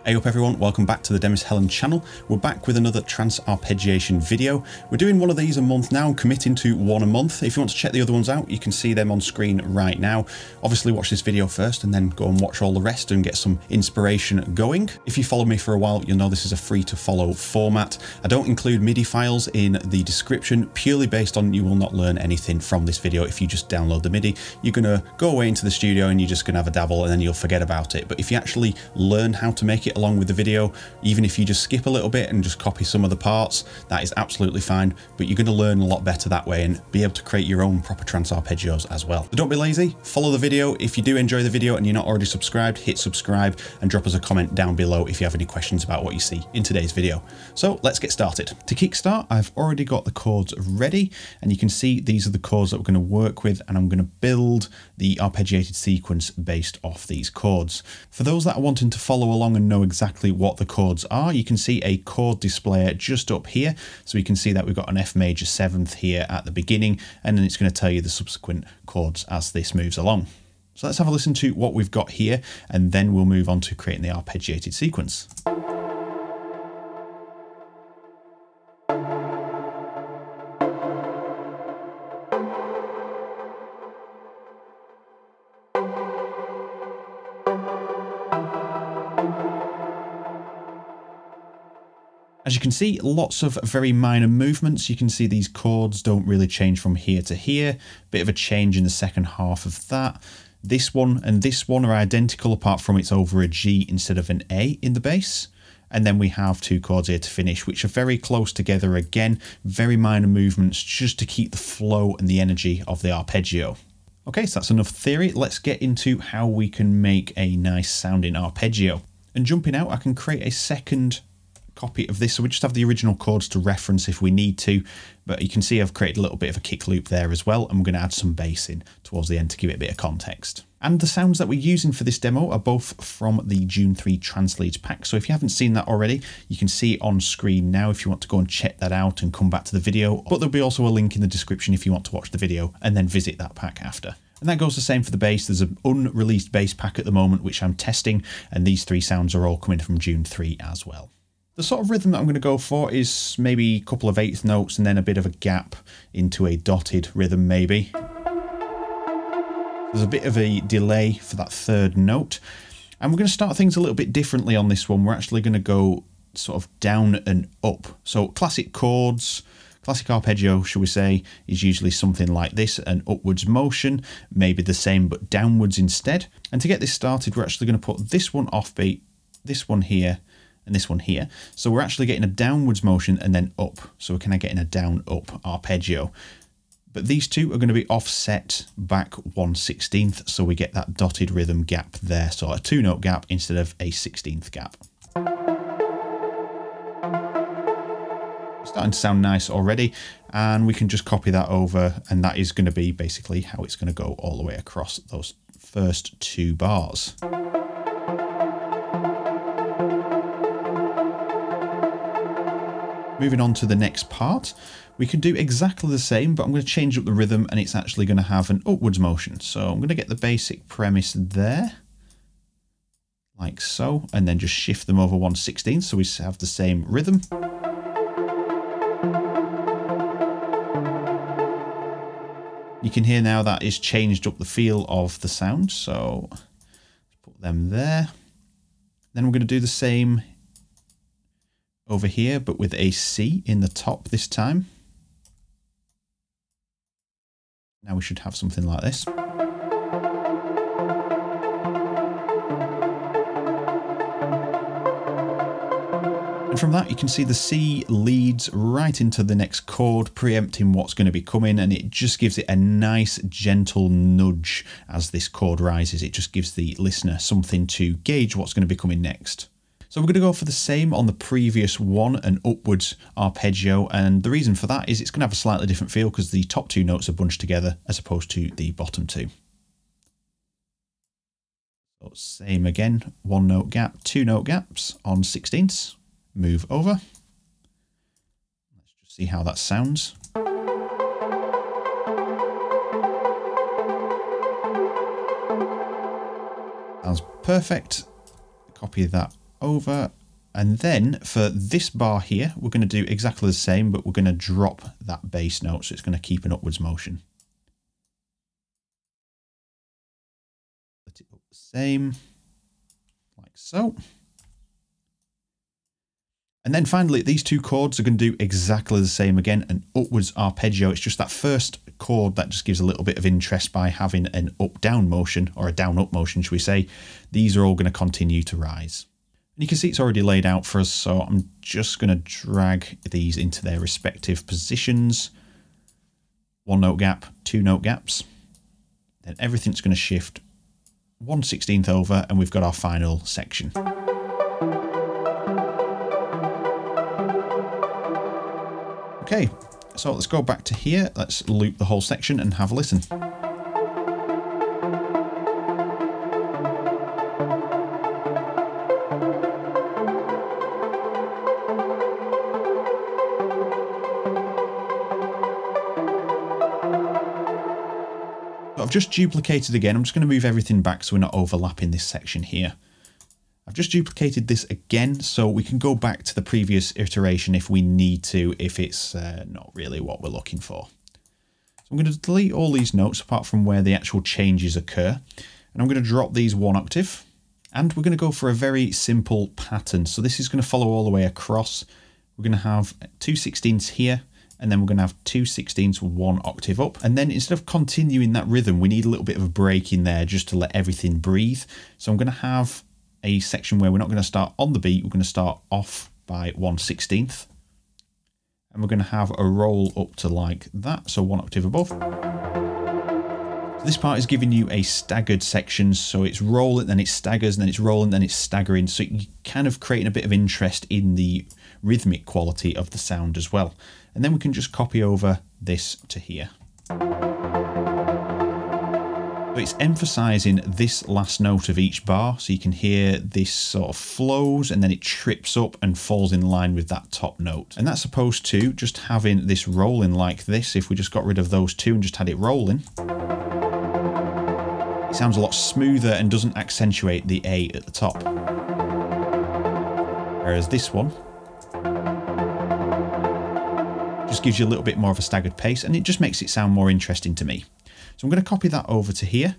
Hey up everyone, welcome back to the Demis Hellen channel. We're back with another trance arpeggiation video. We're doing one of these a month now, committing to one a month. If you want to check the other ones out, you can see them on screen right now. Obviously watch this video first and then go and watch all the rest and get some inspiration going. If you follow me for a while, you'll know this is a free to follow format. I don't include MIDI files in the description, purely based on you will not learn anything from this video if you just download the MIDI. You're going to go away into the studio and you're just going to have a dabble and then you'll forget about it. But if you actually learn how to make it along with the video, even if you just skip a little bit and just copy some of the parts, that is absolutely fine, but you're going to learn a lot better that way and be able to create your own proper trance arpeggios as well. So don't be lazy, follow the video. If you do enjoy the video and you're not already subscribed, hit subscribe and drop us a comment down below if you have any questions about what you see in today's video. So let's get started. To kickstart, I've already got the chords ready and you can see these are the chords that we're going to work with, and I'm going to build the arpeggiated sequence based off these chords. For those that are wanting to follow along and know exactly what the chords are, you can see a chord displayer just up here. So you can see that we've got an F major 7th here at the beginning, and then it's going to tell you the subsequent chords as this moves along. So let's have a listen to what we've got here, and then we'll move on to creating the arpeggiated sequence. As you can see, lots of very minor movements. You can see these chords don't really change from here to here. Bit of a change in the second half of that. This one and this one are identical apart from it's over a G instead of an A in the bass. And then we have two chords here to finish, which are very close together again. Very minor movements just to keep the flow and the energy of the arpeggio. Okay, so that's enough theory. Let's get into how we can make a nice sounding arpeggio. And jumping out, I can create a second copy of this, so we just have the original chords to reference if we need to, but you can see I've created a little bit of a kick loop there as well, and we're going to add some bass in towards the end to give it a bit of context. And the sounds that we're using for this demo are both from the Dune 3 Trance Leads pack, so if you haven't seen that already, you can see it on screen now if you want to go and check that out and come back to the video, but there'll be also a link in the description if you want to watch the video and then visit that pack after. And that goes the same for the bass. There's an unreleased bass pack at the moment which I'm testing, and these three sounds are all coming from Dune 3 as well. The sort of rhythm that I'm going to go for is maybe a couple of 8th notes and then a bit of a gap into a dotted rhythm maybe. There's a bit of a delay for that third note. And we're going to start things a little bit differently on this one. We're actually going to go sort of down and up. So classic chords, classic arpeggio, shall we say, is usually something like this, an upwards motion, maybe the same but downwards instead. And to get this started, we're actually going to put this one offbeat, this one here, and this one here. So we're actually getting a downwards motion and then up. So we're kind of getting a down-up arpeggio. But these two are going to be offset back 1/16th, so we get that dotted rhythm gap there. So a 2-note gap instead of a 16th gap. Starting to sound nice already, and we can just copy that over, and that is going to be basically how it's going to go all the way across those first 2 bars. Moving on to the next part, we can do exactly the same, but I'm going to change up the rhythm and it's actually going to have an upwards motion. So I'm going to get the basic premise there, like so, and then just shift them over 1/16 so we have the same rhythm. You can hear now that is changed up the feel of the sound, so let's put them there. Then we're going to do the same over here, but with a C in the top this time. Now we should have something like this. And from that you can see the C leads right into the next chord, preempting what's going to be coming, and it just gives it a nice gentle nudge as this chord rises. It just gives the listener something to gauge what's going to be coming next. So we're going to go for the same on the previous one, an upwards arpeggio, and the reason for that is it's going to have a slightly different feel because the top 2 notes are bunched together as opposed to the bottom 2. So same again, 1-note gap, 2-note gaps on 16ths, move over. Let's just see how that sounds. Sounds perfect. Copy that over. And then for this bar here, we're going to do exactly the same, but we're going to drop that bass note, so it's going to keep an upwards motion. Let it up the same, like so. And then finally, these two chords are going to do exactly the same again, an upwards arpeggio. It's just that first chord that just gives a little bit of interest by having an up-down motion, or a down-up motion, should we say. These are all going to continue to rise. And you can see it's already laid out for us, so I'm just going to drag these into their respective positions. 1 note gap, 2 note gaps. Then everything's going to shift 1/16 over, and we've got our final section. Okay, so let's go back to here. Let's loop the whole section and have a listen. I've just duplicated again. I'm just going to move everything back so we're not overlapping this section here. I've just duplicated this again so we can go back to the previous iteration if we need to, if it's not really what we're looking for. So I'm going to delete all these notes apart from where the actual changes occur. And I'm going to drop these 1 octave. And we're going to go for a very simple pattern. So this is going to follow all the way across. We're going to have 2/16 here. And then we're going to have 2/16 1 octave up. And then instead of continuing that rhythm, we need a little bit of a break in there just to let everything breathe. So I'm going to have a section where we're not going to start on the beat. We're going to start off by 1/16. And we're going to have a roll up to like that. So 1 octave above. So this part is giving you a staggered section. So it's rolling, then it staggers, and then it's rolling, then it's staggering. So you're kind of creating a bit of interest in the rhythmic quality of the sound as well. And then we can just copy over this to here. So it's emphasizing this last note of each bar. So you can hear this sort of flows and then it trips up and falls in line with that top note. And that's opposed to just having this rolling like this. If we just got rid of those two and just had it rolling, it sounds a lot smoother and doesn't accentuate the A at the top. Whereas this one just gives you a little bit more of a staggered pace, and it just makes it sound more interesting to me. So I'm going to copy that over to here.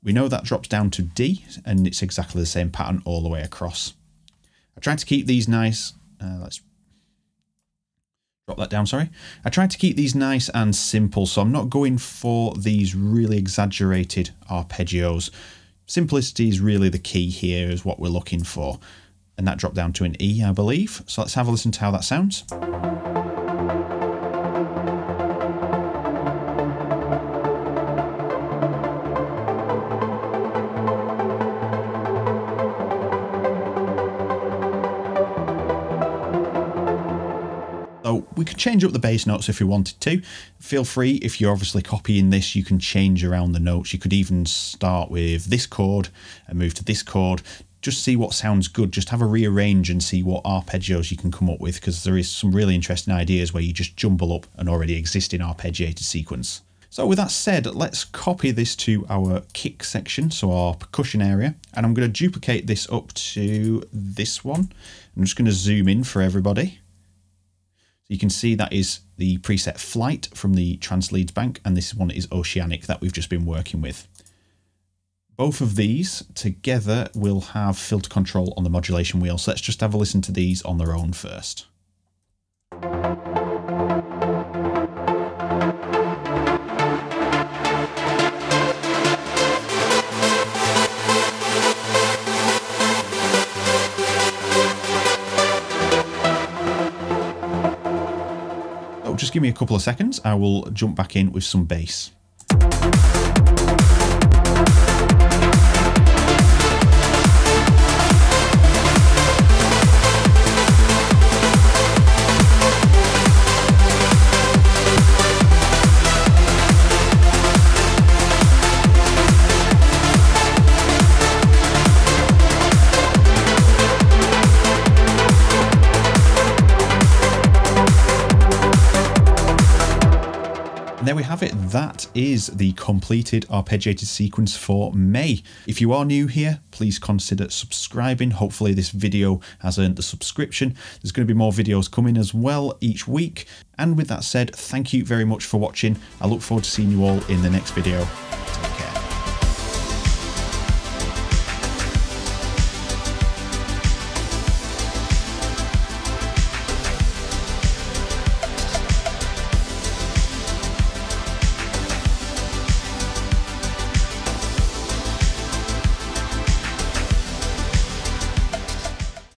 We know that drops down to D, and it's exactly the same pattern all the way across. I tried to keep these nice, let's drop that down, sorry. I tried to keep these nice and simple, so I'm not going for these really exaggerated arpeggios. Simplicity is really the key here, is what we're looking for. And that dropped down to an E, I believe. So let's have a listen to how that sounds. So we could change up the bass notes if we wanted to. Feel free, if you're obviously copying this, you can change around the notes. You could even start with this chord and move to this chord. Just see what sounds good. Just have a rearrange and see what arpeggios you can come up with, because there is some really interesting ideas where you just jumble up an already existing arpeggiated sequence. So with that said, let's copy this to our kick section, so our percussion area, and I'm going to duplicate this up to this one. I'm just going to zoom in for everybody. So you can see that is the preset Flight from the Trance Leads Bank, and this one is Oceanic that we've just been working with. Both of these together will have filter control on the modulation wheel, so let's just have a listen to these on their own first. Just give me a couple of seconds. I will jump back in with some bass. Then we have it. That is the completed arpeggiated sequence for May. If you are new here, please consider subscribing. Hopefully this video has earned the subscription. There's going to be more videos coming as well each week. And with that said, thank you very much for watching. I look forward to seeing you all in the next video. Take care.